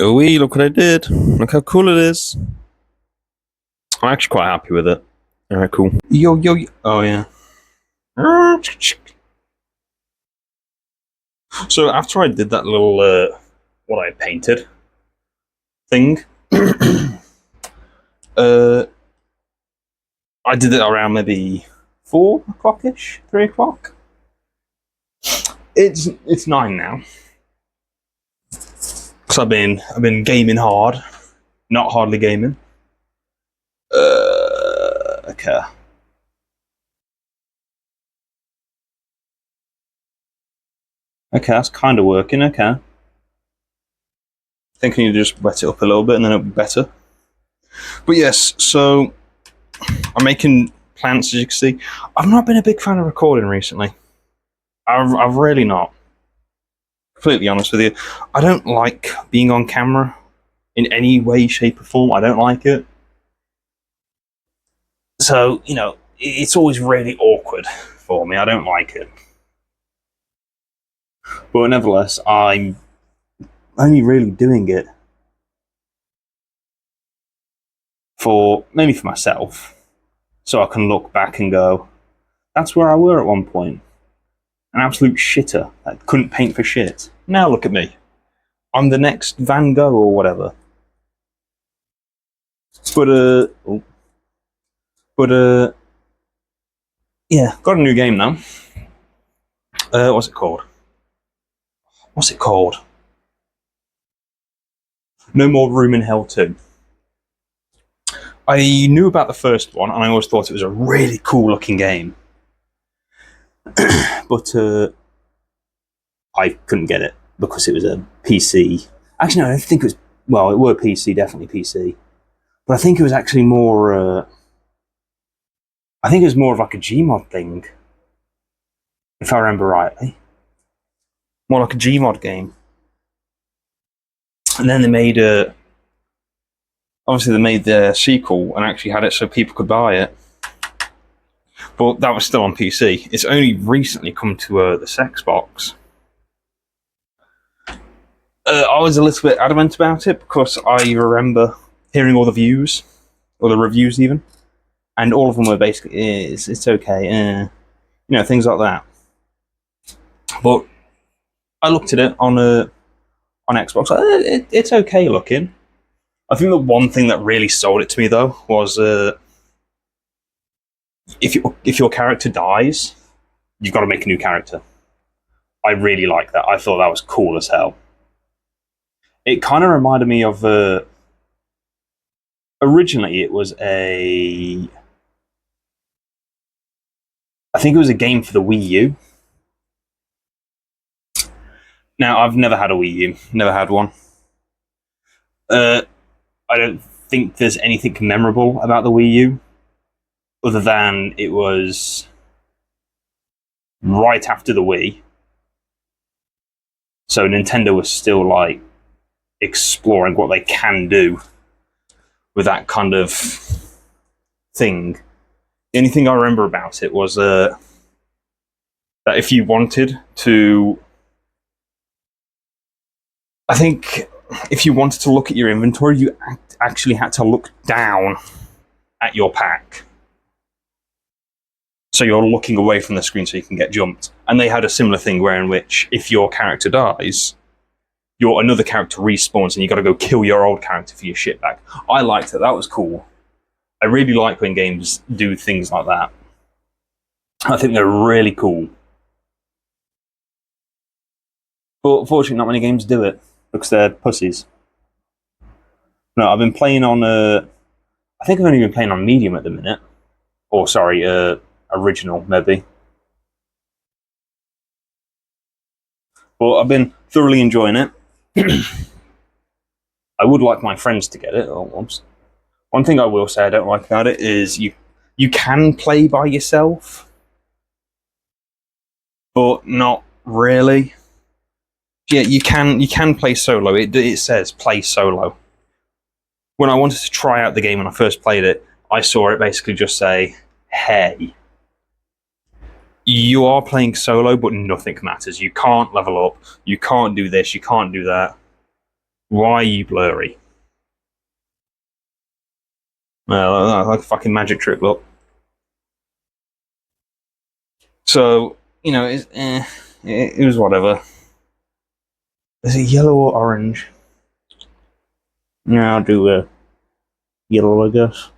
Oh, look what I did. Look how cool it is. I'm actually quite happy with it. Alright, cool. Yo, yo, yo. Oh, yeah. So after I did that little, what I painted thing, uh, I did it around maybe 4 o'clock-ish, 3 o'clock. It's 9 now. Because I've been gaming hard. Not hardly gaming. Okay. Okay, that's kind of working, okay. I think I need to just wet it up a little bit and then it'll be better. But yes, so I'm making plants, as you can see. I've not been a big fan of recording recently. I've really not. Completely honest with you. I don't like being on camera in any way, shape, or form. I don't like it. So, it's always really awkward for me. I don't like it. But nevertheless, I'm only really doing it mainly for myself. So I can look back and go, that's where I were at one point. An absolute shitter that couldn't paint for shit. Now look at me. I'm the next Van Gogh or whatever. Yeah, got a new game now. What's it called? No More Room in Hell 2. I knew about the first one, and I always thought it was a really cool looking game. But I couldn't get it because it was a PC. Actually, no, I don't think it was. Well, it were PC, definitely PC. But I think it was actually more. I think it was more of like a Gmod thing, if I remember rightly. More like a Gmod game. And then they made obviously they made their sequel and actually had it so people could buy it. But that was still on PC. It's only recently come to this Xbox. I was a little bit adamant about it because I remember hearing all the views, or the reviews even, and all of them were basically, it's okay, things like that. But I looked at it on Xbox. It's okay looking. I think the one thing that really sold it to me though was if your character dies, you've got to make a new character. I really like that. I thought that was cool as hell. It kind of reminded me of originally it was I think it was a game for the Wii U. Now I've never had a Wii U, never had one. I don't think there's anything memorable about the Wii U, other than it was right after the Wii, so Nintendo was still like exploring what they can do with that kind of thing. The only thing I remember about it was that if you wanted to, I think if you wanted to look at your inventory, you actually had to look down at your pack. So you're looking away from the screen so you can get jumped. And they had a similar thing where in which if your character dies, another character respawns and you got to go kill your old character for your shit back. I liked it. That was cool. I really like when games do things like that. I think they're really cool. But unfortunately, not many games do it because they're pussies. No, I've been playing on. I think I've only been playing on medium at the minute. Or sorry, original maybe. But I've been thoroughly enjoying it. I would like my friends to get it. One thing I will say I don't like about it is you can play by yourself, but not really. Yeah, you can play solo. It says play solo. When I wanted to try out the game when I first played it, I saw it basically just say, "Hey, you are playing solo, but nothing matters. You can't level up. You can't do this. You can't do that." Why are you blurry? Well, like a fucking magic trick, look. So, it was whatever. Is it yellow or orange? Yeah, I'll do yellow, I guess.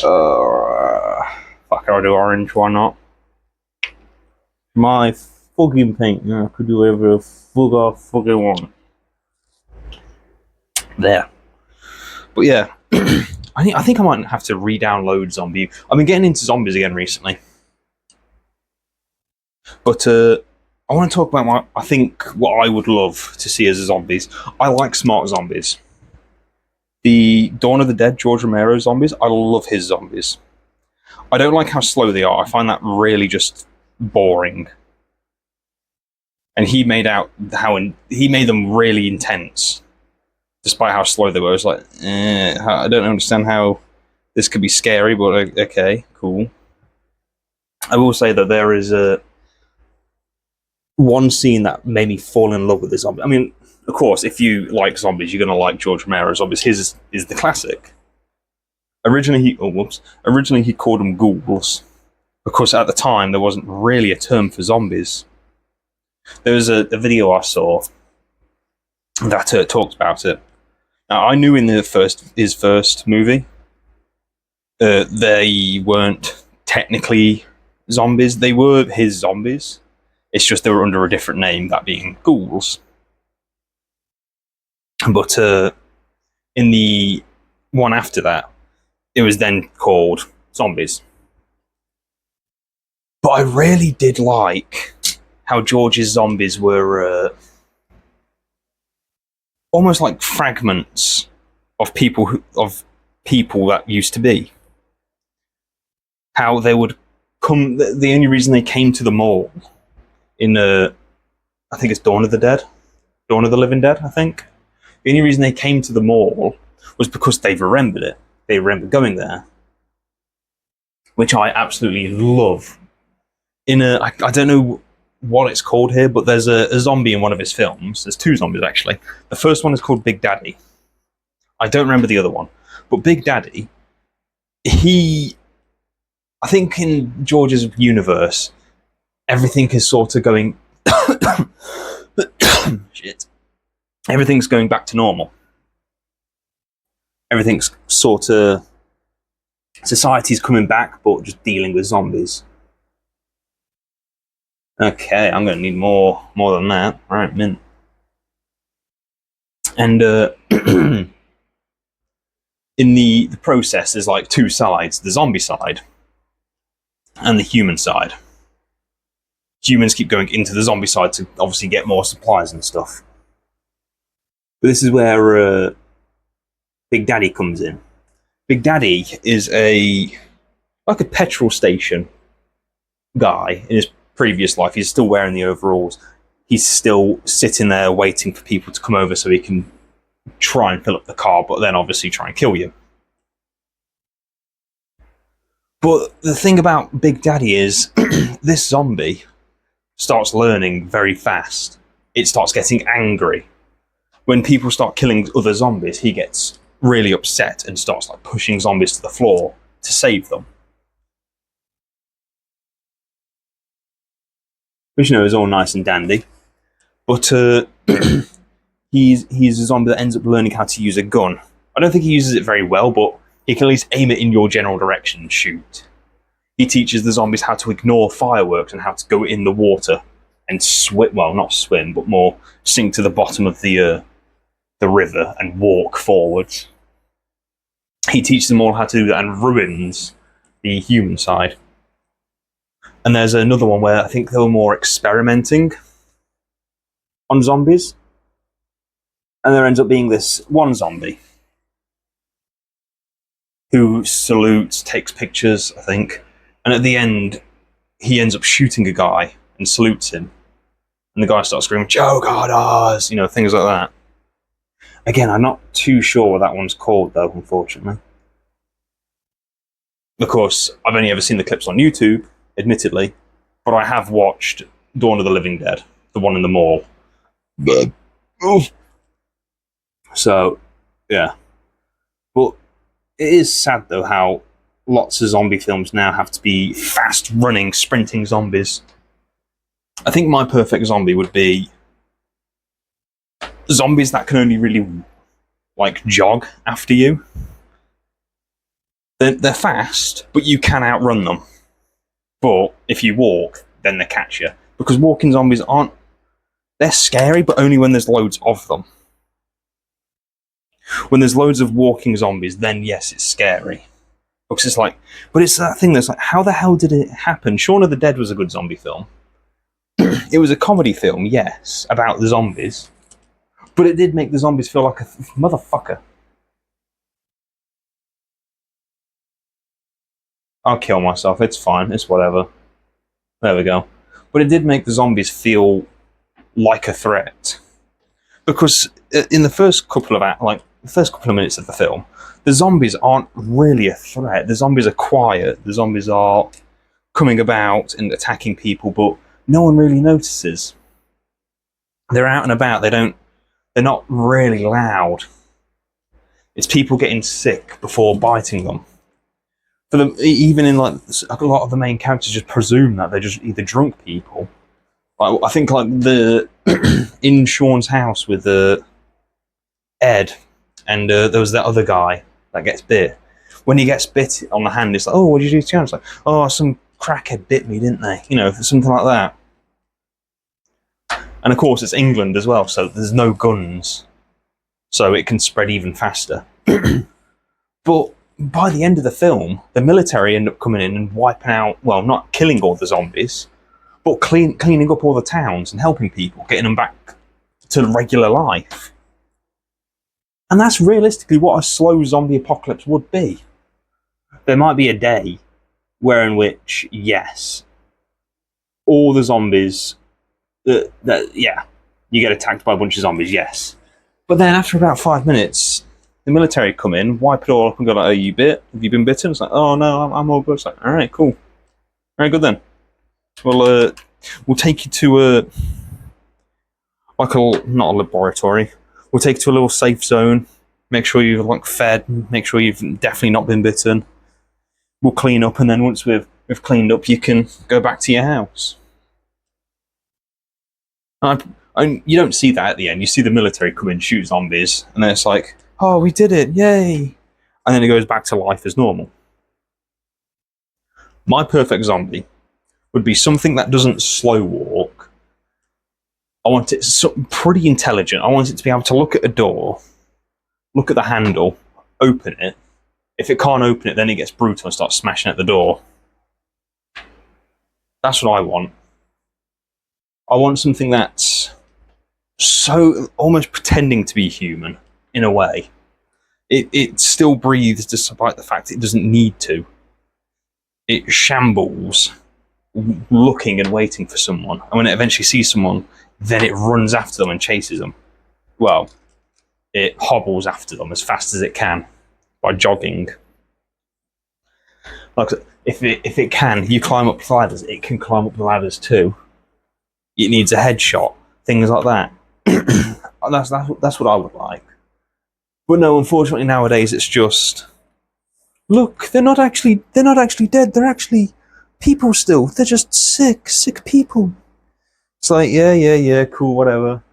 Fuck, I'll do orange, why not? My fucking paint, I could do whatever the fuck I fucking want. There. But yeah, I think I might have to re-download Zombie. I've been getting into zombies again recently. But I want to talk about I think what I would love to see as zombies. I like smart zombies. The Dawn of the Dead, George Romero zombies, I love his zombies. I don't like how slow they are. I find that really just boring. And he made them really intense, despite how slow they were. It's like, I don't understand how this could be scary, but okay, cool. I will say that there is one scene that made me fall in love with the zombie. I mean, of course, if you like zombies, you're going to like George Romero's zombies. His is the classic. Originally, he called them ghouls, because at the time there wasn't really a term for zombies. There was a video I saw that talked about it. Now, I knew in his first movie, they weren't technically zombies. They were his zombies. It's just they were under a different name, that being ghouls. But in the one after that, it was then called zombies. But I really did like how George's zombies were almost like fragments of people that used to be. How they would come. The only reason they came to the mall in I think it's Dawn of the Dead, Dawn of the Living Dead, I think. The only reason they came to the mall was because they remembered it. They remember going there, which I absolutely love. I don't know what it's called here, but there's a zombie in one of his films. There's two zombies, actually. The first one is called Big Daddy. I don't remember the other one. But Big Daddy, I think in George's universe, everything is sort of going... Shit. Everything's going back to normal. Everything's sort of... Society's coming back, but just dealing with zombies. Okay, I'm going to need more than that. All right, mint. And in the process, there's like two sides: the zombie side and the human side. Humans keep going into the zombie side to obviously get more supplies and stuff. But this is where Big Daddy comes in. Big Daddy is like a petrol station guy in his previous life. He's still wearing the overalls. He's still sitting there waiting for people to come over so he can try and fill up the car, but then obviously try and kill you. But the thing about Big Daddy is this zombie starts learning very fast. It starts getting angry. When people start killing other zombies, he gets really upset and starts like pushing zombies to the floor to save them. Which, is all nice and dandy. But he's a zombie that ends up learning how to use a gun. I don't think he uses it very well, but he can at least aim it in your general direction and shoot. He teaches the zombies how to ignore fireworks and how to go in the water and swim. Well, not swim, but more sink to the bottom of the river and walk forwards. He teaches them all how to do that and ruins the human side. And there's another one where I think they were more experimenting on zombies. And there ends up being this one zombie who salutes, takes pictures, I think. And at the end, he ends up shooting a guy and salutes him. And the guy starts screaming, "Joe Goddard!" Things like that. Again, I'm not too sure what that one's called, though, unfortunately. Of course, I've only ever seen the clips on YouTube, admittedly, but I have watched Dawn of the Living Dead, the one in the mall. But, oh. So, yeah. But it is sad, though, how lots of zombie films now have to be fast-running, sprinting zombies. I think my perfect zombie would be zombies that can only really, like, jog after you. They're fast, but you can outrun them. But if you walk, then they catch you. Because walking zombies aren't... They're scary, but only when there's loads of them. When there's loads of walking zombies, then yes, it's scary. Because it's like... But it's that thing that's like, how the hell did it happen? Shaun of the Dead was a good zombie film. It was a comedy film, yes, about the zombies. But it did make the zombies feel like a motherfucker. I'll kill myself, it's fine, it's whatever. There we go. But it did make the zombies feel like a threat. Because in the first couple of minutes of the film, the zombies aren't really a threat. The zombies are quiet. The zombies are coming about and attacking people, but no one really notices. They're out and about. They're not really loud. It's people getting sick before biting them. For them, even in like a lot of the main characters, just presume that they're just either drunk people. Like, I think like in Sean's house with Ed, and there was that other guy that gets bit. When he gets bit on the hand, it's like, oh, what did you do to him? It's like, oh, some crackhead bit me, didn't they? You know, something like that. And of course, it's England as well, so there's no guns, so it can spread even faster. But by the end of the film, the military end up coming in and wiping out, well, not killing all the zombies, but cleaning up all the towns and helping people, getting them back to regular life. And that's realistically what a slow zombie apocalypse would be. There might be a day in which, yes, all the zombies, yeah, you get attacked by a bunch of zombies, yes. But then after about 5 minutes, the military come in, wipe it all up and go like, oh, you bit? Have you been bitten? It's like, oh no, I'm all good. It's like, alright, cool. Very good then. Well, we'll take you to not a laboratory. We'll take you to a little safe zone. Make sure you've like fed. Make sure you've definitely not been bitten. We'll clean up, and then once we've cleaned up, you can go back to your house. And you don't see that at the end. You see the military come in, shoot zombies, and then it's like, oh, we did it, yay! And then it goes back to life as normal. My perfect zombie would be something that doesn't slow walk. I want it pretty intelligent. I want it to be able to look at a door, look at the handle, open it. If it can't open it, then it gets brutal and starts smashing at the door. That's what I want. I want something that's so almost pretending to be human, in a way. It still breathes despite the fact it doesn't need to. It shambles, looking and waiting for someone. And when it eventually sees someone, then it runs after them and chases them. Well, it hobbles after them as fast as it can by jogging. Like, if it can, you climb up the ladders, it can climb up the ladders too. It needs a headshot, things like that. That's what I would like. But no, unfortunately nowadays it's just, look, they're not actually dead. They're actually people still. They're just sick people. It's like, yeah, cool, whatever.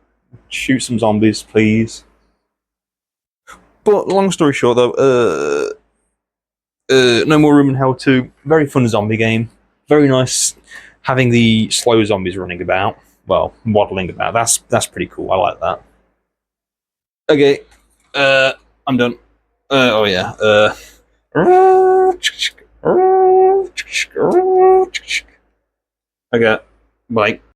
Shoot some zombies, please. But long story short, though, No More Room in Hell 2, very fun zombie game. Very nice having the slow zombies running about. Well, waddling about. That's pretty cool. I like that. Okay, I'm done. Oh yeah. Okay, bye.